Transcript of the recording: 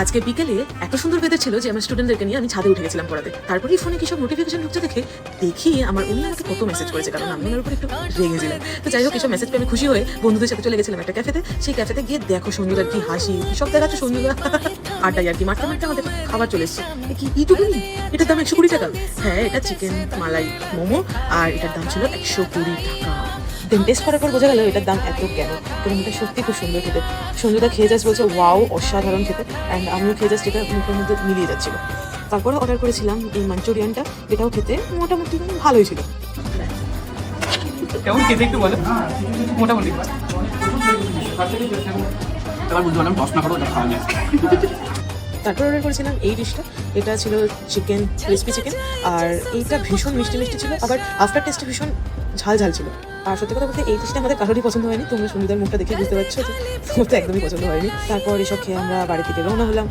আজকে বিকেলে এত সুন্দর ওয়েদার ছিল যে আমার স্টুডেন্টদেরকে নিয়ে আমি ছাদে উঠে গেছিলাম পড়াতে। তারপরেই ফোনে কিছু নোটিফিকেশন ঢুকতে দেখি আমার উনি আমাকে কত মেসেজ করেছে, কারণ আমি ওনার উপর একটু রেগেছিলাম। তো যাই হোক, এসব মেসেজ পেয়ে আমি খুশি হয়ে বন্ধুদের সাথে চলে গেছিলাম একটা ক্যাফেতে। সেই ক্যাফেতে গিয়ে দেখো সঞ্জুদার কি হাসি, সব দেখাচ্ছে সঞ্জুদা আড্ডাই আর কি মারতে মারতে আমাদের খাবার চলে এসছে। কি এইটুকুনি, এটার দাম 120 টাকা। হ্যাঁ, এটা চিকেন মালাই মোমো, আর এটার দাম ছিল 120 টাকা। দেন টেস্ট করার পর বোঝা গেল এটার দাম এত কেন, কারণ এটা সত্যি খুব সুন্দর খেতে। সঞ্জুদা খেয়ে যাচ্ছে, বলছে ওয়াও অসাধারণ খেতে, অ্যান্ড আমিও খেয়ে যাচ্ছি, এটা মুখের মধ্যে মিলিয়ে যাচ্ছিল। তারপরে অর্ডার করেছিলাম এই মাঞ্চুরিয়ানটা, এটাও খেতে মোটামুটি ভালোই ছিল। কেমন খেতে একটু বলো মোটামুটি। এবার বুঝতে পারলাম 10 না করে ওটা খাওয়া যায়। তারপর অর্ডার করেছিলাম এই ডিশটা, এটা ছিল চিকেন ক্রিসপি চিকেন, আর এইটা ভীষণ মিষ্টি মিষ্টি ছিল, আবার আফটার টেস্টে ভীষণ ঝাল ঝাল ছিল। আর সত্যি কথা বলতে এই ডিশটা আমাদের কারোরই পছন্দ হয়নি, তোমরা সঞ্জুদার মুখটা দেখে বুঝতে পারছো যে তোমার তো একদমই পছন্দ হয়নি। তারপর এসব খেয়ে আমরা বাড়ি থেকে রওনা হলাম।